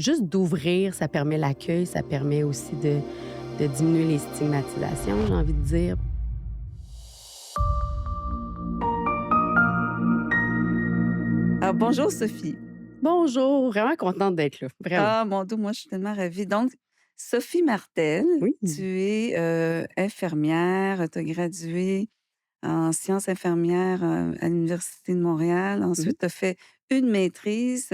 juste d'ouvrir, ça permet l'accueil, ça permet aussi de diminuer les stigmatisations, j'ai envie de dire. Alors, bonjour Sophie. Bonjour, vraiment contente d'être là, vraiment. Ah, mon Dieu, moi, je suis tellement ravie. Donc, Sophie Martel, Oui. tu es infirmière, tu as gradué en sciences infirmières à l'Université de Montréal. Mmh. Ensuite, tu as fait une maîtrise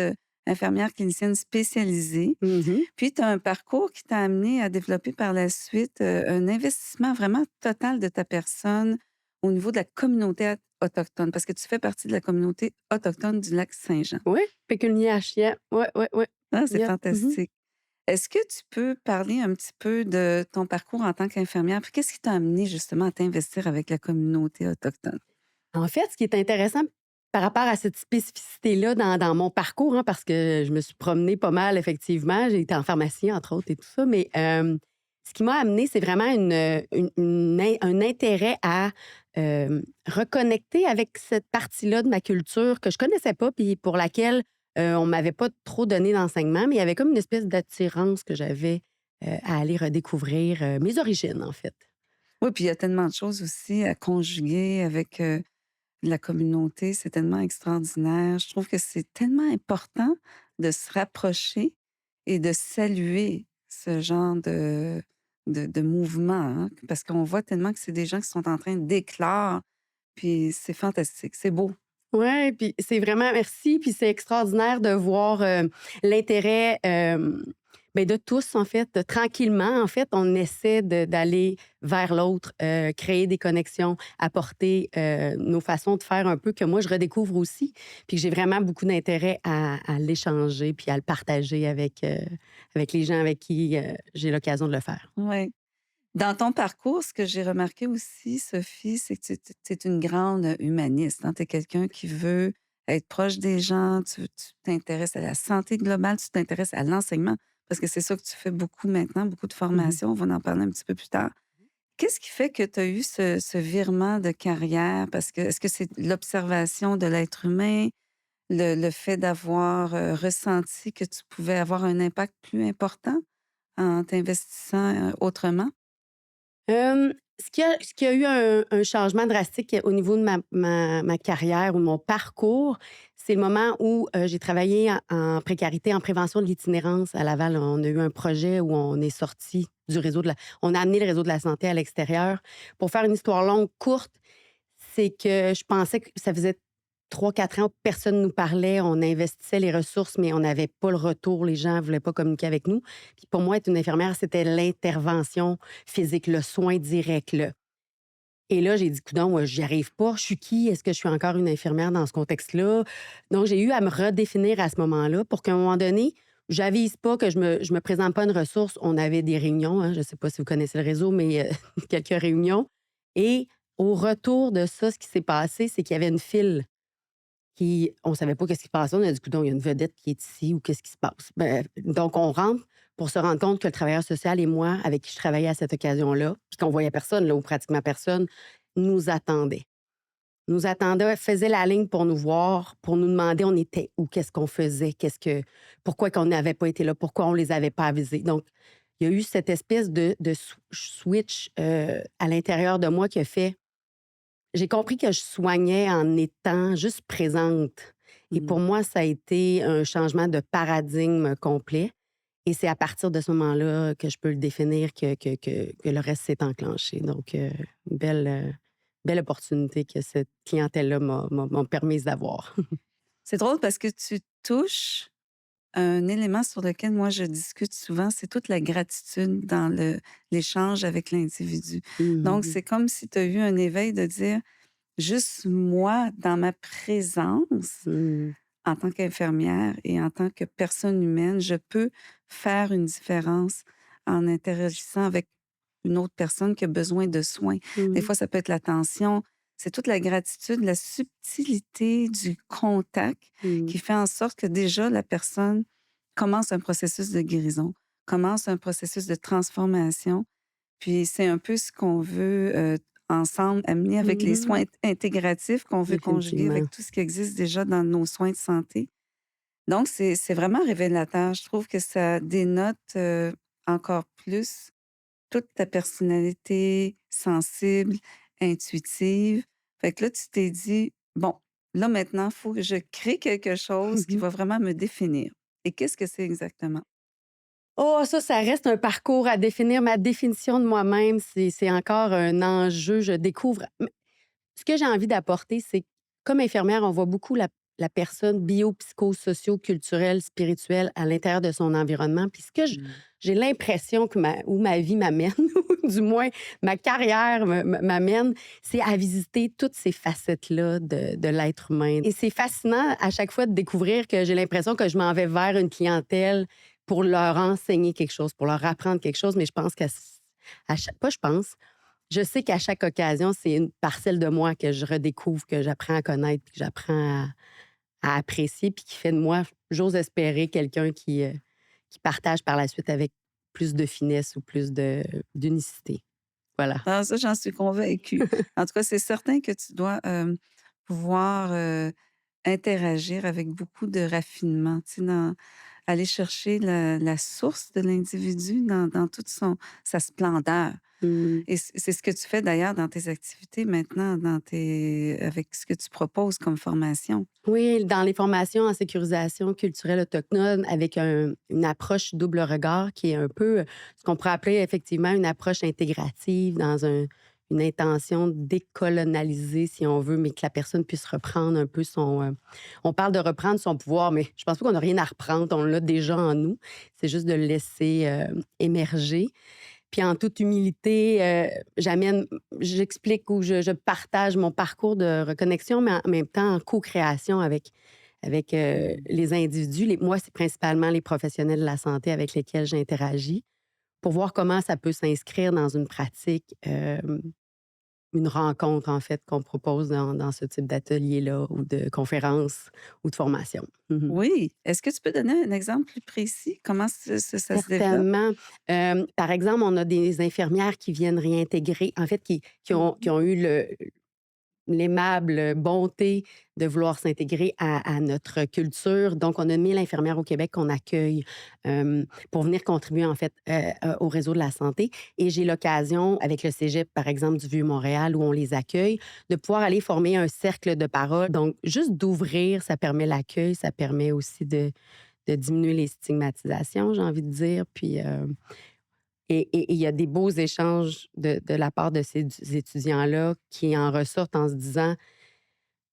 infirmière clinicienne spécialisée. Mmh. Puis, tu as un parcours qui t'a amené à développer par la suite un investissement vraiment total de ta personne au niveau de la communauté autochtone, parce que tu fais partie de la communauté autochtone du lac Saint-Jean. Oui, pécuniaire chien. Ouais, ouais, ouais. Ah, c'est Yep. Mmh. fantastique. Est-ce que tu peux parler un petit peu de ton parcours en tant qu'infirmière? Puis qu'est-ce qui t'a amené justement à t'investir avec la communauté autochtone? En fait, ce qui est intéressant par rapport à cette spécificité-là dans mon parcours, hein, parce que je me suis promenée pas mal effectivement, j'ai été en pharmacie entre autres et tout ça, mais ce qui m'a amené, c'est vraiment un intérêt à reconnecter avec cette partie-là de ma culture que je connaissais pas puis pour laquelle on m'avait pas trop donné d'enseignement, mais il y avait comme une espèce d'attirance que j'avais à aller redécouvrir mes origines, en fait. Oui, puis il y a tellement de choses aussi à conjuguer avec la communauté. C'est tellement extraordinaire. Je trouve que c'est tellement important de se rapprocher et de saluer ce genre de mouvement, hein, parce qu'on voit tellement que c'est des gens qui sont en train d'éclore, puis c'est fantastique, c'est beau. Ouais, puis c'est vraiment merci, puis c'est extraordinaire de voir, l'intérêt, ben, de tous, en fait. Tranquillement, en fait, on essaie d'aller vers l'autre, créer des connexions, apporter, nos façons de faire un peu que moi je redécouvre aussi, puis que j'ai vraiment beaucoup d'intérêt à l'échanger puis à le partager avec les gens avec qui, j'ai l'occasion de le faire. Ouais. Dans ton parcours, ce que j'ai remarqué aussi, Sophie, c'est que tu es une grande humaniste, hein. Tu es quelqu'un qui veut être proche des gens, tu t'intéresses à la santé globale, tu t'intéresses à l'enseignement, parce que c'est ça que tu fais beaucoup maintenant, beaucoup de Mmh. formations. On va en parler un petit peu plus tard. Qu'est-ce qui fait que tu as eu ce virement de carrière? Parce que est-ce que c'est l'observation de l'être humain, le fait d'avoir ressenti que tu pouvais avoir un impact plus important en t'investissant autrement? Ce qui a eu un changement drastique au niveau de ma carrière ou de mon parcours, c'est le moment où, j'ai travaillé en précarité, en prévention de l'itinérance à Laval. On a eu un projet où on est sorti du réseau de la on a amené le réseau de la santé à l'extérieur. Pour faire une histoire longue courte, c'est que je pensais que ça faisait 3 4 ans, personne nous parlait, on investissait les ressources, mais on n'avait pas le retour, les gens ne voulaient pas communiquer avec nous. Puis pour moi, être une infirmière, c'était l'intervention physique, le soin direct, là. Et là, j'ai dit: «Coudonc, j'y arrive pas. Je suis qui? Est-ce que je suis encore une infirmière dans ce contexte-là?» Donc j'ai eu à me redéfinir à ce moment-là pour qu'à un moment donné, j'avise pas que je me présente pas une ressource. On avait des réunions, hein, je sais pas si vous connaissez le réseau, mais quelques réunions et au retour de ça, ce qui s'est passé, c'est qu'il y avait une file qui on savait pas qu'est-ce qui se passait. On a dit: «Coudonc, il y a une vedette qui est ici ou qu'est-ce qui se passe?» Donc on rentre pour se rendre compte que le travailleur social et moi, avec qui je travaillais à cette occasion-là, puis qu'on voyait personne, là, ou pratiquement personne, nous attendait. Nous attendait, faisait la ligne pour nous voir, pour nous demander on était où, qu'est-ce qu'on faisait, pourquoi qu'on n'avait pas été là, pourquoi on les avait pas avisés. Donc, il y a eu cette espèce de switch, à l'intérieur de moi qui a fait j'ai compris que je soignais en étant juste présente et Mmh. pour moi, ça a été un changement de paradigme complet et c'est à partir de ce moment-là que je peux le définir que le reste s'est enclenché. Donc, une belle opportunité que cette clientèle-là m'a permise d'avoir. C'est drôle parce que tu touches un élément sur lequel moi je discute souvent, c'est toute la gratitude dans l'échange avec l'individu. Donc, Mmh. c'est comme si tu as eu un éveil de dire: «Juste moi, dans ma présence, Mmh. en tant qu'infirmière et en tant que personne humaine, je peux faire une différence en interagissant avec une autre personne qui a besoin de soins». Des Mmh. fois, ça peut être l'attention. C'est toute la gratitude, la subtilité du contact Mmh. qui fait en sorte que déjà la personne commence un processus de guérison, commence un processus de transformation. Puis c'est un peu ce qu'on veut, ensemble amener avec les Mmh. soins intégratifs qu'on veut conjuguer Définitivement. avec tout ce qui existe déjà dans nos soins de santé. Donc c'est vraiment révélateur. Je trouve que ça dénote, encore plus toute ta personnalité sensible, intuitive. Fait que là, tu t'es dit: «Bon, là, maintenant, il faut que je crée quelque chose qui va vraiment me définir». Et qu'est-ce que c'est exactement? Oh, ça reste un parcours à définir. Ma définition de moi-même, c'est encore un enjeu. Je découvre. Ce que j'ai envie d'apporter, c'est que comme infirmière, on voit beaucoup la personne bio-psycho-socio-culturelle, spirituelle à l'intérieur de son environnement. Puis ce que Mmh. j'ai l'impression que où ma vie m'amène, ou du moins ma carrière m'amène, c'est à visiter toutes ces facettes-là de l'être humain. Et c'est fascinant à chaque fois de découvrir que j'ai l'impression que je m'en vais vers une clientèle pour leur enseigner quelque chose, pour leur apprendre quelque chose, mais je pense pas je pense, je sais qu'à chaque occasion, c'est une parcelle de moi que je redécouvre, que j'apprends à connaître, puis que j'apprends à apprécier, puis qui fait de moi, j'ose espérer, quelqu'un qui partage par la suite avec plus de finesse ou plus d'unicité. Voilà. Ah ça, j'en suis convaincue. En tout cas, c'est certain que tu dois, pouvoir, interagir avec beaucoup de raffinement, tu sais, aller chercher la source de l'individu dans toute son sa splendeur. Mmh. Et c'est ce que tu fais d'ailleurs dans tes activités maintenant, dans tes avec ce que tu proposes comme formation. Oui, dans les formations en sécurisation culturelle autochtone, avec une approche double regard qui est un peu ce qu'on pourrait appeler effectivement une approche intégrative dans une intention de décolonialiser, si on veut, mais que la personne puisse reprendre un peu on parle de reprendre son pouvoir, mais je pense pas qu'on a rien à reprendre, on l'a déjà en nous. C'est juste de le laisser émerger. Puis en toute humilité, j'explique ou je partage mon parcours de reconnexion, mais en même temps en co-création avec les individus. Moi, c'est principalement les professionnels de la santé avec lesquels j'interagis pour voir comment ça peut s'inscrire dans une pratique, une rencontre, en fait, qu'on propose dans ce type d'atelier-là ou de conférence ou de formation. Mmh. Oui. Est-ce que tu peux donner un exemple plus précis? Comment ça se développe? Certainement. Par exemple, on a des infirmières qui viennent réintégrer, en fait, qui Mmh. ont eu l'aimable bonté de vouloir s'intégrer à notre culture. Donc, on a 1000 infirmières au Québec qu'on accueille pour venir contribuer, en fait, au réseau de la santé. Et j'ai l'occasion, avec le cégep, par exemple, du Vieux-Montréal, où on les accueille, de pouvoir aller former un cercle de parole. Donc, juste d'ouvrir, ça permet l'accueil, ça permet aussi de diminuer les stigmatisations, j'ai envie de dire. Puis, et il y a des beaux échanges de la part de ces étudiants-là qui en ressortent en se disant: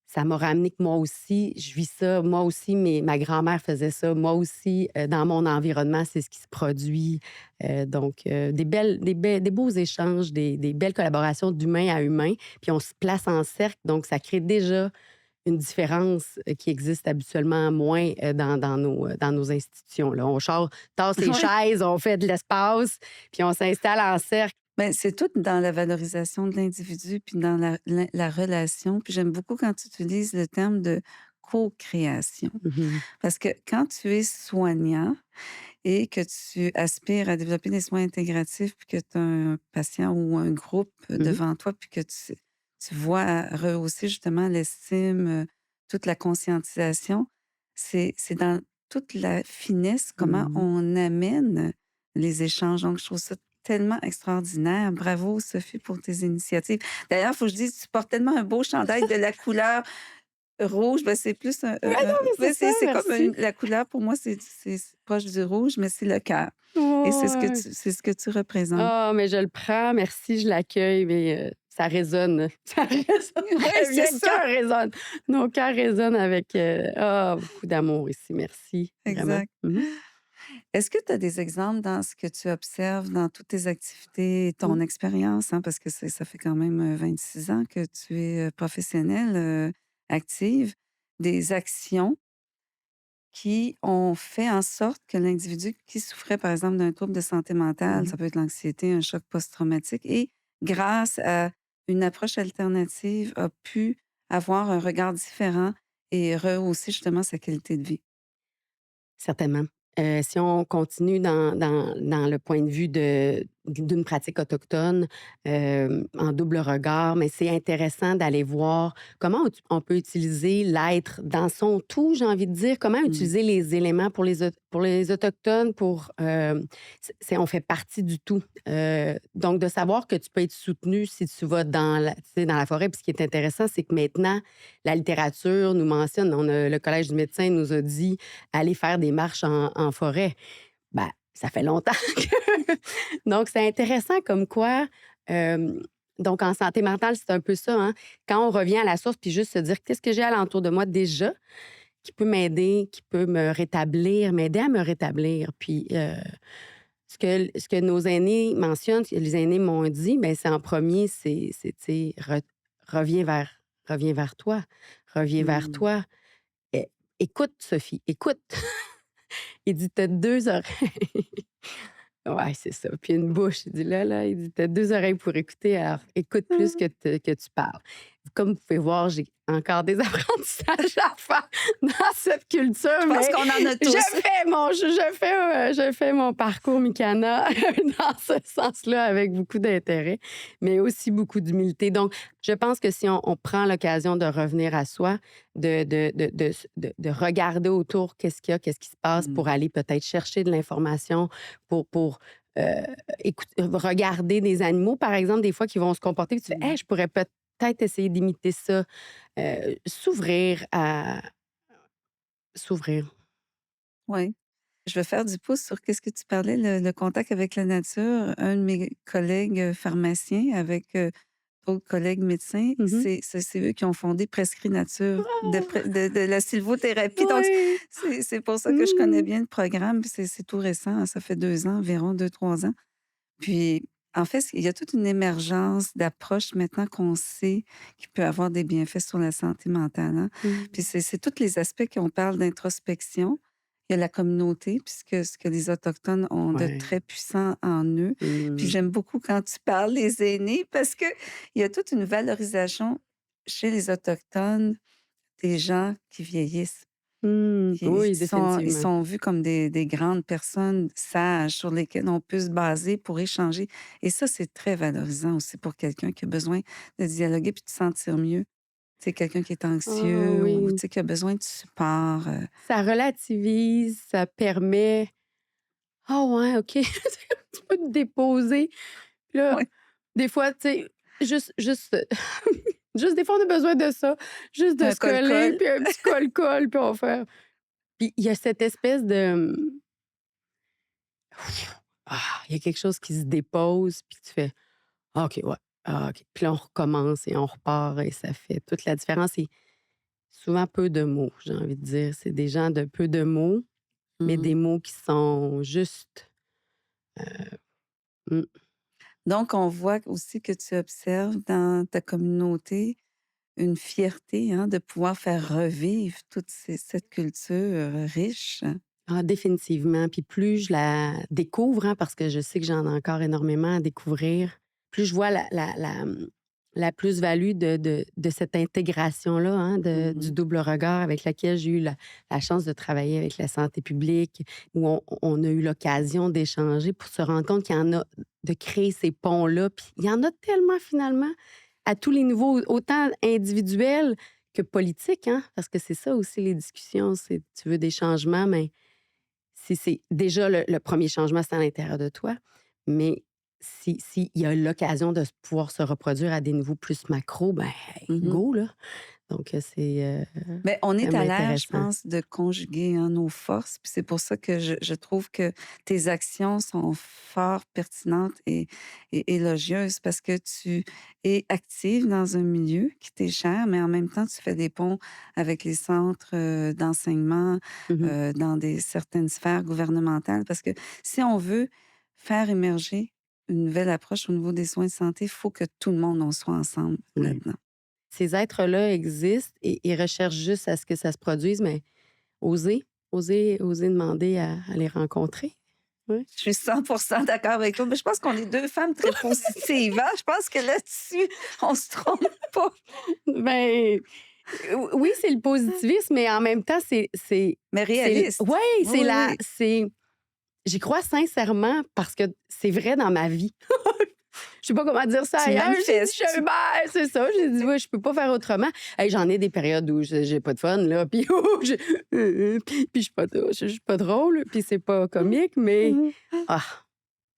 «Ça m'a ramené que moi aussi, je vis ça, moi aussi, mais ma grand-mère faisait ça, moi aussi, dans mon environnement, c'est ce qui se produit». Des beaux échanges, des belles collaborations d'humain à humain, puis on se place en cercle, donc ça crée déjà une différence, qui existe habituellement moins, dans nos institutions, là. Tasse les Oui. chaises, on fait de l'espace, puis on s'installe en cercle. Ben, c'est tout dans la valorisation de l'individu, puis dans la relation. Puis j'aime beaucoup quand tu utilises le terme de co-création. Mmh. Parce que quand tu es soignant et que tu aspires à développer des soins intégratifs, puis que tu as un patient ou un groupe Mmh. devant toi, puis que tu vois rehausser justement l'estime, toute la conscientisation, c'est dans toute la finesse comment Mmh. on amène les échanges. Donc, je trouve ça tellement extraordinaire. Bravo, Sophie, pour tes initiatives. D'ailleurs, il faut que je dise, tu portes tellement un beau chandail de la couleur rouge. Ben, c'est plus Ouais, non, mais c'est ouais, ça, c'est comme merci. la couleur pour moi, c'est proche du rouge, mais c'est le cœur et Ouais. c'est ce que tu représentes. Ah, mais je le prends, merci, je l'accueille, mais ça résonne. Ça résonne Oui, très bien, c'est le ça, cœur résonne. Nos cœurs résonnent avec, beaucoup d'amour ici, merci, vraiment. exact. Mmh mh. Est-ce que tu as des exemples dans ce que tu observes dans toutes tes activités, ton Mmh. expérience, hein, parce que ça fait quand même, 26 ans que tu es, professionnelle, active, des actions qui ont fait en sorte que l'individu qui souffrait, par exemple, d'un trouble de santé mentale, Mmh. ça peut être l'anxiété, un choc post-traumatique, et grâce à une approche alternative, a pu avoir un regard différent et rehausser justement sa qualité de vie. Certainement. Si on continue dans le point de vue d'une pratique autochtone en double regard, mais c'est intéressant d'aller voir comment on peut utiliser l'être dans son tout, j'ai envie de dire, comment Mmh. utiliser les éléments pour les Autochtones, on fait partie du tout. Donc, de savoir que tu peux être soutenu si tu vas tu sais, dans la forêt. Puis ce qui est intéressant, c'est que maintenant, la littérature nous mentionne, le Collège du médecin nous a dit, aller faire des marches en forêt. Ben, ça fait longtemps que donc c'est intéressant comme quoi, donc en santé mentale, c'est un peu ça, hein. Quand on revient à la source, puis juste se dire: «Qu'est-ce que j'ai alentour de moi déjà qui peut m'aider, qui peut me rétablir, m'aider à me rétablir?» Puis, ce que nos aînés mentionnent, ce que les aînés m'ont dit, ben c'est en premier, tu sais, reviens vers toi, reviens vers Mmh. toi. É Écoute Sophie, écoute. Il dit: «Tu 2 oreilles». Ouais, c'est ça. Puis une bouche. Il dit: «Là, il dit: «Tu 2 oreilles pour écouter, alors écoute plus que tu parles». Comme vous pouvez voir, j'ai encore des apprentissages à faire dans cette culture, Je pense mais qu'on en a tous. je fais mon parcours Mikana dans ce sens-là avec beaucoup d'intérêt, mais aussi beaucoup d'humilité. Donc, je pense que si on prend l'occasion de revenir à soi, de regarder autour qu'est-ce qui se passe pour Mmh. aller peut-être chercher de l'information, pour regarder des animaux, par exemple, des fois, qui vont se comporter, puis tu fais: Mmh. «Hey, je pourrais peut-être essayer d'imiter ça». S'ouvrir à s'ouvrir. Oui. Je vais faire du pouce sur qu'est-ce que tu parlais, le contact avec la nature. Un de mes collègues, pharmaciens avec, d'autres collègues médecins, Mmh. c'est eux qui ont fondé Prescrit Nature de la sylvothérapie. Donc Oui. c'est pour ça que je connais Mmh. bien le programme. Puis c'est tout récent, hein, ça fait 2 ans environ, 2 3 ans. Puis, en fait, il y a toute une émergence d'approches maintenant qu'on sait qui peut avoir des bienfaits sur la santé mentale, hein. Mmh. Puis c'est tous les aspects qu'on parle d'introspection. Il y a la communauté, puisque ce que les Autochtones ont de Ouais. très puissant en eux. Puis Mmh. j'aime beaucoup quand tu parles des aînés parce qu'il y a toute une valorisation chez les Autochtones des gens qui vieillissent. Mmh. Oui, Ils définitivement. sont vus comme des grandes personnes sages sur lesquelles on peut se baser pour échanger et ça, c'est très valorisant aussi pour quelqu'un qui a besoin de dialoguer puis de se sentir mieux. Tu sais, quelqu'un qui est Ah anxieux ou tu oui. sais, qui a besoin de support, Ça relativise, ça permet: «Ah ouais, OK». Tu peux te déposer. Puis là, ouais, des fois, tu sais, juste, juste des fois, on a besoin de ça. Juste de un se coller, col-col. puis un petit col-col, puis on fait puis il y a cette espèce de, il y a quelque chose qui se dépose, puis tu fais: «Ah OK, ouais. Ah OK». Puis là, on recommence et on repart et ça fait toute la différence et souvent peu de mots, j'ai envie de dire. C'est des gens de peu de mots, mais des Mmh. mots qui sont justes. Mmh. Donc on voit aussi que tu observes dans ta communauté une fierté, hein, de pouvoir faire revivre toute cette culture, riche. Ah, définitivement. Puis plus je la découvre, hein, parce que je sais que j'en ai encore énormément à découvrir, plus je vois la plus-value de cette intégration-là, hein, du Mmh. double regard avec laquelle j'ai eu la chance de travailler avec la santé publique, où on a eu l'occasion d'échanger pour se rendre compte qu'il y en a, de créer ces ponts-là. Puis il y en a tellement finalement, à tous les niveaux, autant individuels que politiques, hein, parce que c'est ça aussi les discussions, c'est tu veux des changements, mais si c'est déjà le 1er changement, c'est à l'intérieur de toi, mais si il y a l'occasion de pouvoir se reproduire à des niveaux plus macro, ben, hey, Mmh. go là! Donc Mais on est tellement à l'ère, je intéressant. pense, de conjuguer, hein, nos forces. Puis c'est pour ça que je trouve que tes actions sont fort pertinentes et élogieuses parce que tu es active dans un milieu qui t'est cher, mais en même temps, tu fais des ponts avec les centres d'enseignement Mmh. dans certaines sphères gouvernementales. Parce que si on veut faire émerger une nouvelle approche au niveau des soins de santé, il faut que tout le monde en soit ensemble Oui. là-dedans. Ces êtres-là existent et ils recherchent juste à ce que ça se produise, mais oser demander à les rencontrer. Oui. Je suis 100% d'accord avec toi, mais je pense qu'on est 2 femmes très positives, hein? Je pense que là-dessus, on se trompe pas. Ben, oui, c'est le positivisme, mais en même temps, Mais c'est réaliste. ouais, Oui, oui, oui. c'est J'y crois sincèrement parce que c'est vrai dans ma vie. Je sais pas comment dire ça Tu ailleurs. J'ai dit, manifestes. c'est ça. J'ai dit, ouais, je peux pas faire autrement. Hey, j'en ai des périodes où j'ai pas de fun, là. Puis, puis je suis pas drôle, puis c'est pas comique, mais ah,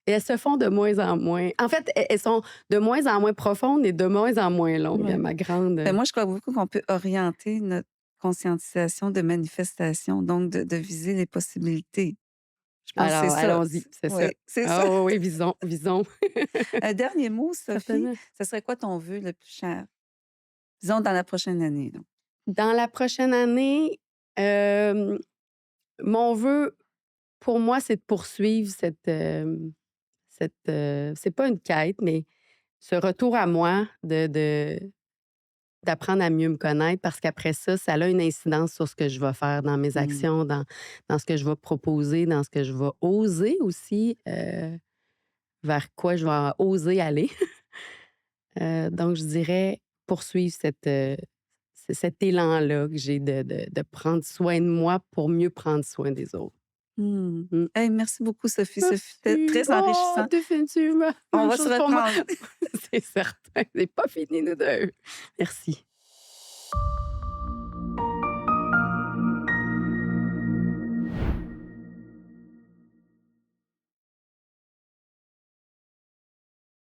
et elles se font de moins en moins. En fait, elles sont de moins en moins profondes et de moins en moins longues, à Ouais. ma grande. Ben, moi, je crois beaucoup qu'on peut orienter notre conscientisation de manifestation, donc de viser les possibilités. Je pense que c'est Alors, ça. allons-y, c'est Oui, ça. c'est ça. Ah oui, oui, visons, visons. Un dernier mot, Sophie, Certainement. ce serait quoi ton vœu le plus cher? Disons dans la prochaine année, là. Dans la prochaine année, euh, mon vœu, pour moi, c'est de poursuivre c'est pas une quête, mais ce retour à moi d'apprendre à mieux me connaître parce qu'après ça, ça a une incidence sur ce que je vais faire dans mes Mmh. actions, dans ce que je vais proposer, dans ce que je vais oser aussi, vers quoi je vais oser aller. Donc, je dirais poursuivre cet élan-là que j'ai de prendre soin de moi pour mieux prendre soin des autres. Mmh. Mmh. Hey, merci beaucoup, Sophie. C'était Merci. très Oh, enrichissant. définitivement. On Même va se chose pour moi. reprendre. C'est certain. C'est pas fini, nous deux. Merci.